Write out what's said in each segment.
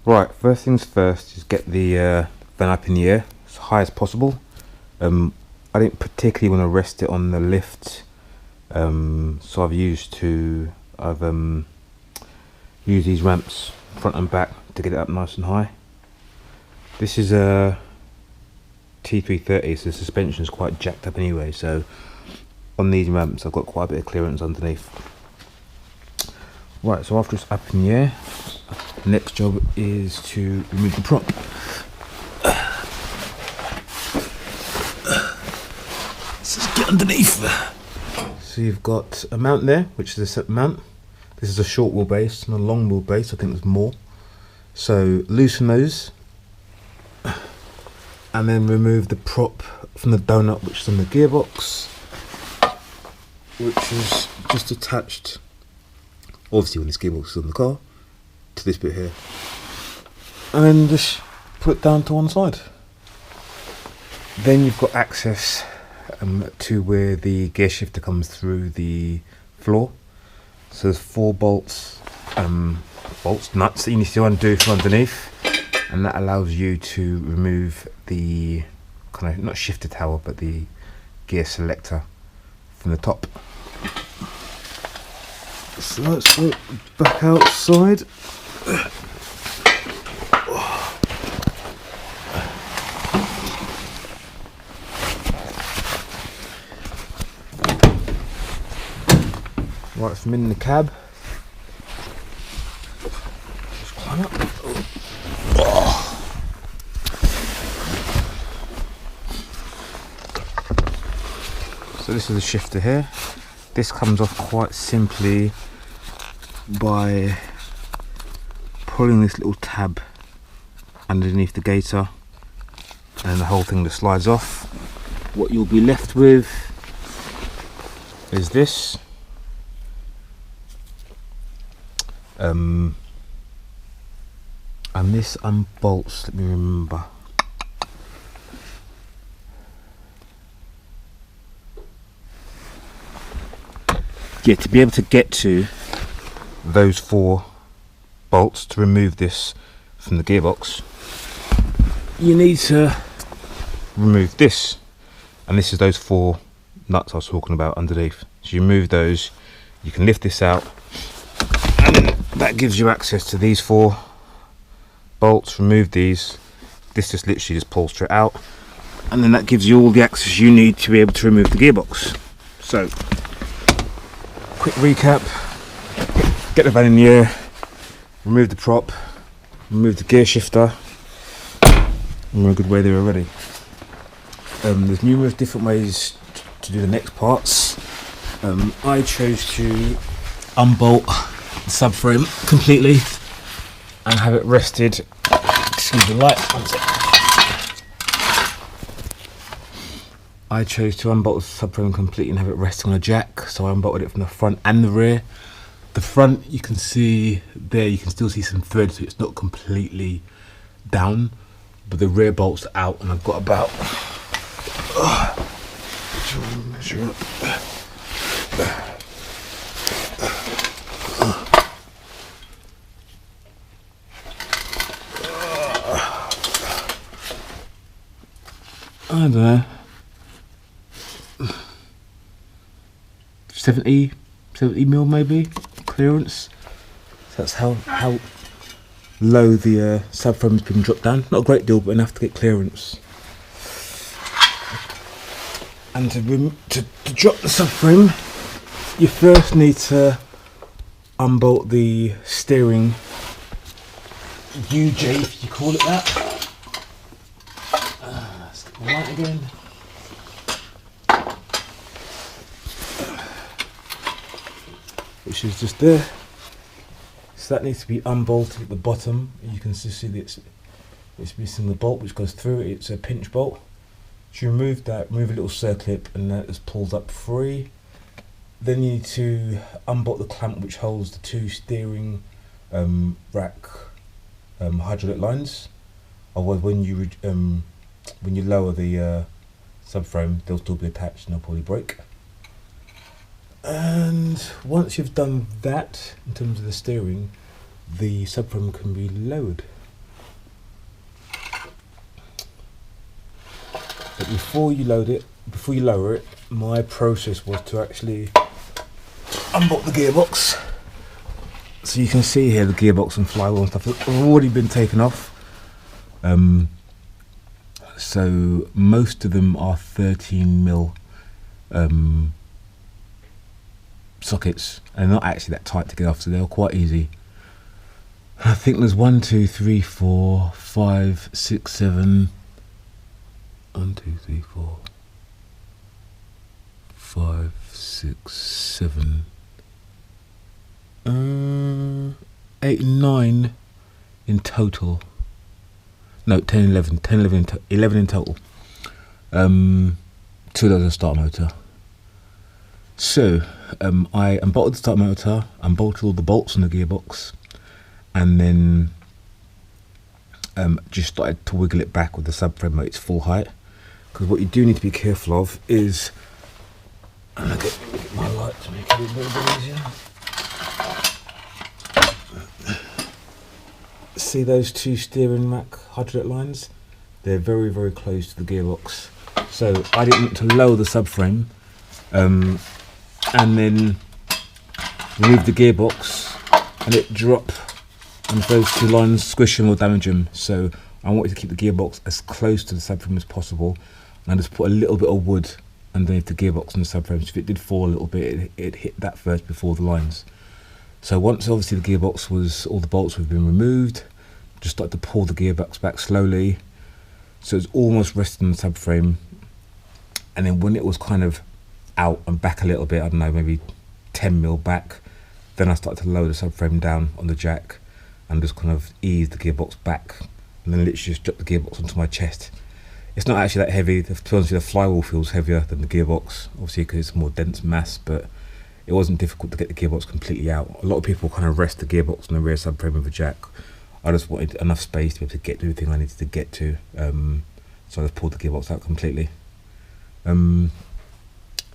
Right, first things first is get the van up in the air as high as possible. I didn't particularly want to rest it on the lift, so I've used these ramps front and back to get it up nice and high. This is a T330, so the suspension is quite jacked up anyway, so on these ramps I've got quite a bit of clearance underneath. Right, so after it's up in the air, the next job is to remove the prop. Let's just get underneath. So you've got a mount there, which is a set mount. This is a short wheelbase and a long wheelbase. I think there's more. So loosen those, and then remove the prop from the donut, which is on the gearbox, which is just attached, obviously when this gearbox is on the car, to this bit here, and then just put it down to one side. Then you've got access to where the gear shifter comes through the floor. So there's 4 nuts that you need to undo from underneath, and that allows you to remove the kind of, not shifter tower, but the gear selector from the top. So let's go back outside. Right, from in the cab, just climb up. So this is the shifter here. This comes off quite simply by pulling this little tab underneath the gaiter, and the whole thing just slides off. What you'll be left with is this. And this unbolts, let me remember. Yeah, to be able to get to those 4 bolts to remove this from the gearbox, you need to remove this, and this is those 4 nuts I was talking about underneath. So you remove those, you can lift this out, and then that gives you access to these 4 bolts. Remove these, this just literally just pulls straight out, and then that gives you all the access you need to be able to remove the gearbox. So quick recap: get the van in the air, remove the prop, remove the gear shifter, and we're a good way there already. There's numerous different ways to do the next parts. I chose to unbolt the subframe completely and have it rested, excuse the light, one sec. I chose to unbolt the subframe completely and have it resting on a jack, so I unbolted it from the front and the rear. The front, you can see there, you can still see some thread, so it's not completely down, but the rear bolts are out, and I've got about measure up. I don't know, 70 mil maybe clearance. So that's how low the subframe has been dropped down. Not a great deal, but enough to get clearance. And to drop the subframe, you first need to unbolt the steering UJ, if you call it that. Let's get the light again. Which is just there. So that needs to be unbolted at the bottom. You can see that it's missing the bolt which goes through it. It's a pinch bolt. So you remove that, remove a little circlip, and that is pulled up free. Then you need to unbolt the clamp which holds the 2 steering rack hydraulic lines. Otherwise, when you lower the subframe, they'll still be attached and they'll probably break. And once you've done that, in terms of the steering, the subframe can be lowered. But before you lower it, my process was to actually unbolt the gearbox. So you can see here the gearbox and flywheel and stuff have already been taken off. So most of them are 13mm sockets, and they're not actually that tight to get off, so they're quite easy. I think there's 1, 2, 3, 4, 5, 6, 7. 1, 2, 3, 4, 5, 6, 7, 8, 9 in total. No, 10, 11, 11 in total. 2 of those are starter motor. So I unbolted the starter motor, unbolted all the bolts on the gearbox, and then just started to wiggle it back with the subframe at its full height. Because what you do need to be careful of is, and I'll get my light to make it a little bit easier. See those two steering rack hydraulic lines? They're very, very close to the gearbox. So I didn't want to lower the subframe and then remove the gearbox and it drop and those two lines squish them or damage them. So I wanted to keep the gearbox as close to the subframe as possible, and I just put a little bit of wood underneath the gearbox and the subframe, so if it did fall a little bit, it hit that first before the lines. So once obviously the gearbox was, all the bolts have been removed, just started to pull the gearbox back slowly, so it's almost resting on the subframe, and then when it was kind of out and back a little bit, I don't know, maybe 10mm back, then I started to lower the subframe down on the jack and just kind of ease the gearbox back, and then literally just drop the gearbox onto my chest. It's not actually that heavy. To be honest, the flywheel feels heavier than the gearbox, obviously because it's a more dense mass, but it wasn't difficult to get the gearbox completely out. A lot of people kind of rest the gearbox on the rear subframe of a jack. I just wanted enough space to be able to get to everything I needed to get to, so I just pulled the gearbox out completely. And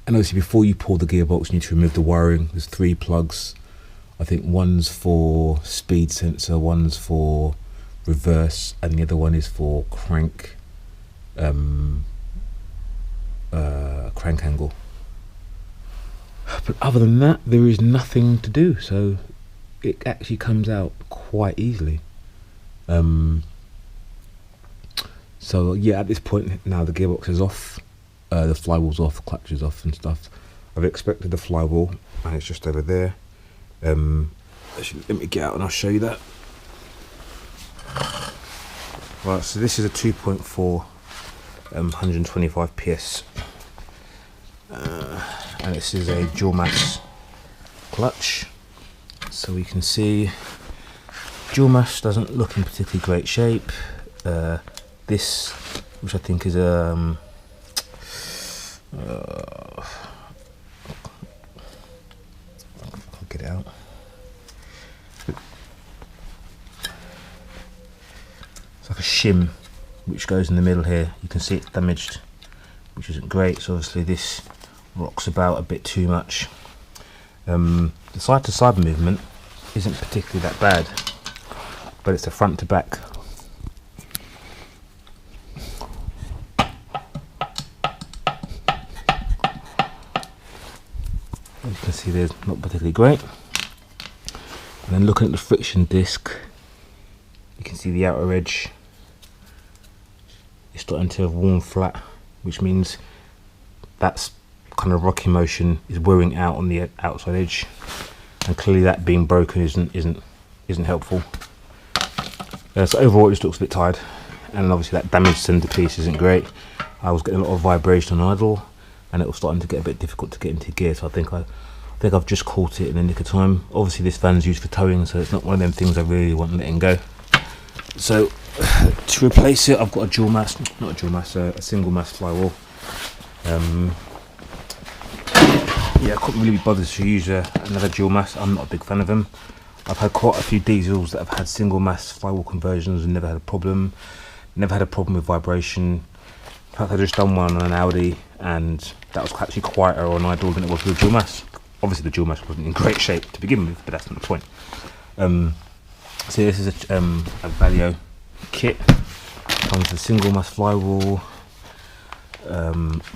obviously before you pull the gearbox, you need to remove the wiring. There's 3 plugs. I think one's for speed sensor, one's for reverse, and the other one is for crank angle. But other than that, there is nothing to do, so it actually comes out quite easily. So yeah, at this point now the gearbox is off, the flywheel's off, the clutch is off and stuff. I've expected the flywheel and it's just over there. Actually, let me get out and I'll show you that. Right, so this is a 2.4 125 PS, and this is a dual mass clutch. So we can see dual mass doesn't look in particularly great shape. This, which I think is a I'll get it out. It's like a shim which goes in the middle here. You can see it's damaged, which isn't great, so obviously this rocks about a bit too much. The side to side movement isn't particularly that bad, but it's the front to back. You can see there's not particularly great. And then looking at the friction disc, you can see the outer edge is starting to have worn flat, which means that's kind of rocky motion is wearing out on the outside edge, and clearly that being broken isn't helpful. So overall it just looks a bit tired, and obviously that damaged centerpiece isn't great. I was getting a lot of vibration on idle, and it was starting to get a bit difficult to get into gear, so I think I've just caught it in the nick of time. Obviously this van's used for towing, so it's not one of them things I really want letting go. So to replace it, I've got a dual mass, not a dual mass, a single mass flywheel. Yeah, I couldn't really be bothered to use another dual mass. I'm not a big fan of them. I've had quite a few diesels that have had single mass flywheel conversions and never had a problem. Never had a problem with vibration. In fact, I just done one on an Audi, and that was actually quieter on idle than it was with a dual mass. Obviously the dual mass wasn't in great shape to begin with, but that's not the point. So this is a Valio kit. Comes with a single mass flywheel,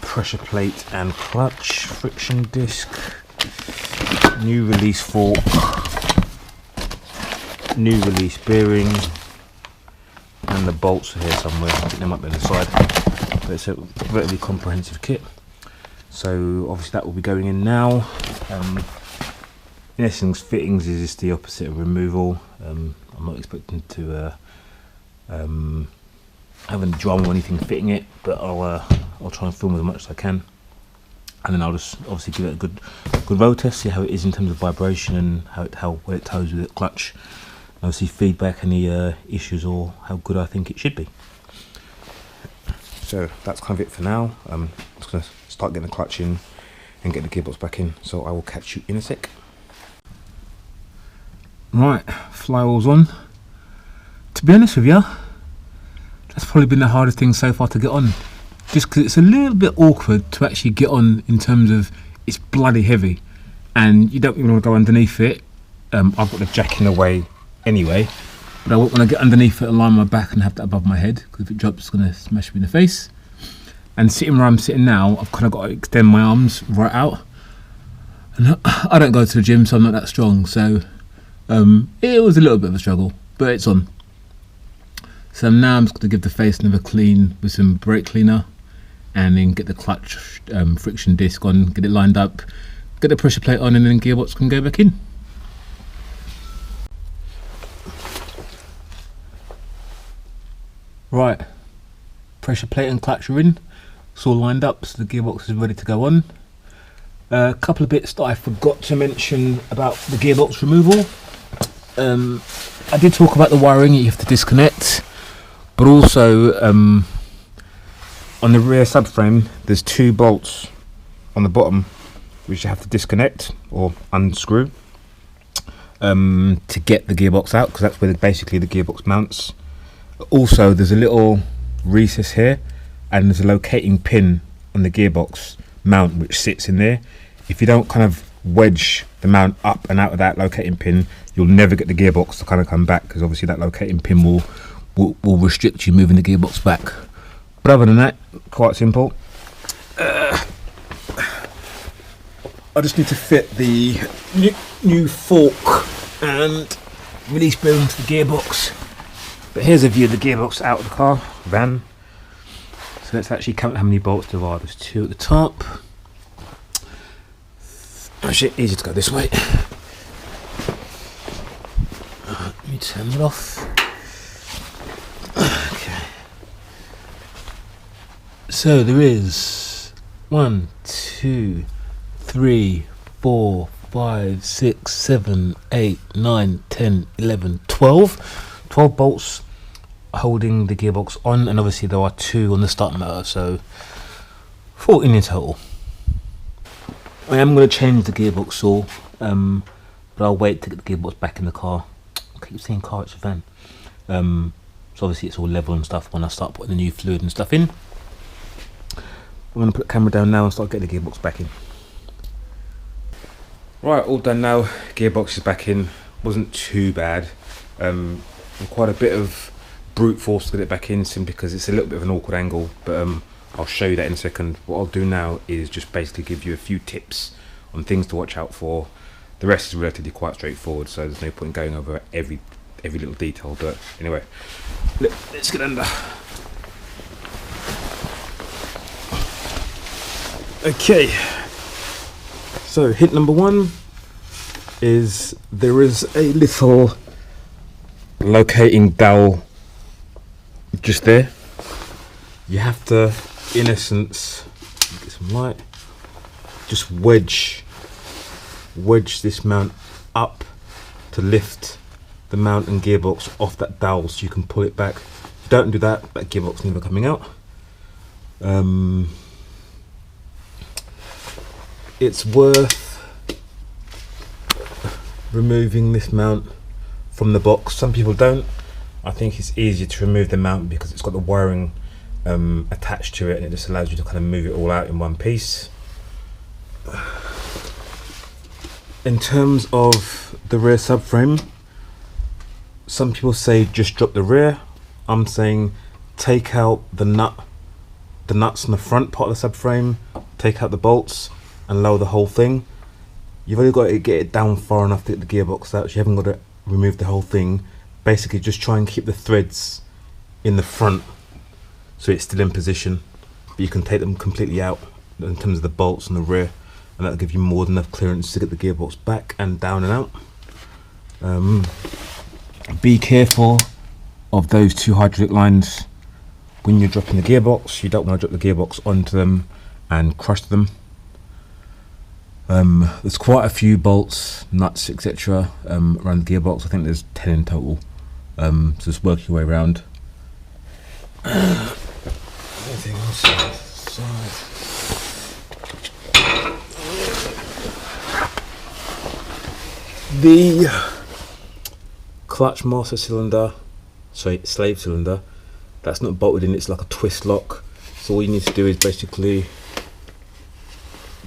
pressure plate and clutch, friction disc, new release fork, new release bearing, and the bolts are here somewhere. I think they might be on the side, but it's a relatively comprehensive kit. So obviously that will be going in now. In essence, fittings is just the opposite of removal. I'm not expecting to have any drama or anything fitting it, but I'll try and film as much as I can, and then I'll just obviously give it a good road test, see how it is in terms of vibration and where it toes with the clutch. Obviously feedback any issues or how good I think it should be. So that's kind of it for now. I'm just going to start getting the clutch in and get the gearbox back in, so I will catch you in a sec. Right, flywheel's on. To be honest with you, that's probably been the hardest thing so far to get on, just because it's a little bit awkward to actually get on in terms of it's bloody heavy and you don't even want to go underneath it. I've got the jack in the way anyway, but I won't want to get underneath it and lie on my back and have that above my head, because if it drops it's going to smash me in the face. And sitting where I'm sitting now, I've kind of got to extend my arms right out, and I don't go to the gym, so I'm not that strong, so it was a little bit of a struggle, but it's on. So now I'm just going to give the face another clean with some brake cleaner, and then get the clutch friction disc on, get it lined up, get the pressure plate on, and then gearbox can go back in. Right, pressure plate and clutch are in, it's all lined up, so the gearbox is ready to go on. A couple of bits that I forgot to mention about the gearbox removal. I did talk about the wiring you have to disconnect, but also on the rear subframe there's 2 bolts on the bottom which you have to disconnect or unscrew to get the gearbox out, because that's where basically the gearbox mounts. Also there's a little recess here and there's a locating pin on the gearbox mount which sits in there. If you don't kind of wedge the mount up and out of that locating pin, you'll never get the gearbox to kind of come back, because obviously that locating pin will restrict you moving the gearbox back. But other than that, quite simple. I just need to fit the new fork and release bearing to the gearbox. But here's a view of the gearbox out of the car, van. So let's actually count how many bolts there are. There's 2 at the top. Actually, easier to go this way. Let me turn it off. Okay. So there is 1, 2, 3, 4, 5, 6, 7, 8, 9, 10, 11, 12. 12 bolts holding the gearbox on, and obviously there are 2 on the start motor, so 14 in total. I am going to change the gearbox saw, but I'll wait to get the gearbox back in the car. I keep saying car, it's a van. So obviously it's all level and stuff when I start putting the new fluid and stuff in. I'm going to put the camera down now and start getting the gearbox back in. Right, all done now. Gearbox is back in. Wasn't too bad. Quite a bit of brute force to get it back in, simply because it's a little bit of an awkward angle, but I'll show you that in a second. What I'll do now is just basically give you a few tips on things to watch out for. The rest is relatively quite straightforward, so there's no point in going over every little detail, but anyway, let's get under. Okay, so hint number 1 is there is a little locating dowel just there. You have to, in essence, get some light, just wedge this mount up to lift the mount and gearbox off that dowel so you can pull it back. If you don't do that, that gearbox is never coming out. It's worth removing this mount from the box. Some people don't. I think it's easier to remove the mount because it's got the wiring attached to it, and it just allows you to kind of move it all out in one piece. In terms of the rear subframe, some people say just drop the rear. I'm saying take out the nut the nuts on the front part of the subframe, take out the bolts and lower the whole thing. You've only got to get it down far enough to get the gearbox out, so you haven't got to remove the whole thing. Basically just try and keep the threads in the front so it's still in position, but you can take them completely out in terms of the bolts and the rear, and that'll give you more than enough clearance to get the gearbox back and down and out. Be careful of those two hydraulic lines when you're dropping the gearbox. You don't want to drop the gearbox onto them and crush them. There's quite a few bolts, nuts, etc. Around the gearbox. I think there's 10 in total. So just work your way around. Anything else on this side? The clutch master cylinder, sorry, slave cylinder, that's not bolted in, it's like a twist lock. So all you need to do is basically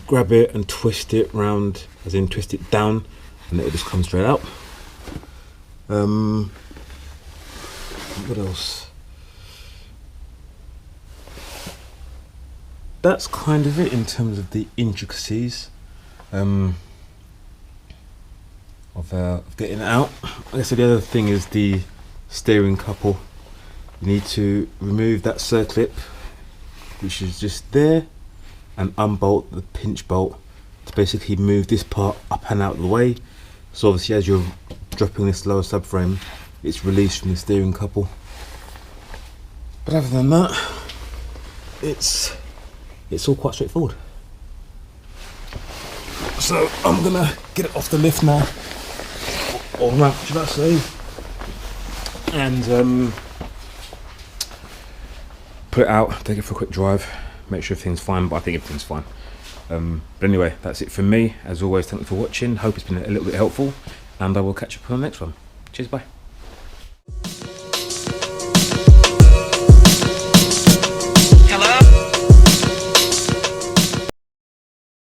grab it and twist it round, as in twist it down, and it'll just come straight out. What else? That's kind of it in terms of the intricacies of getting it out. I guess the other thing is the steering couple. You need to remove that circlip, which is just there, and unbolt the pinch bolt to basically move this part up and out of the way. So obviously as you're dropping this lower subframe, it's released from the steering couple. But other than that, it's all quite straightforward. So I'm gonna get it off the lift now, or ramp should I say, and put it out, take it for a quick drive, make sure everything's fine, but I think everything's fine. But anyway, that's it from me. As always, thank you for watching. Hope it's been a little bit helpful, and I will catch up on the next one. Cheers, bye.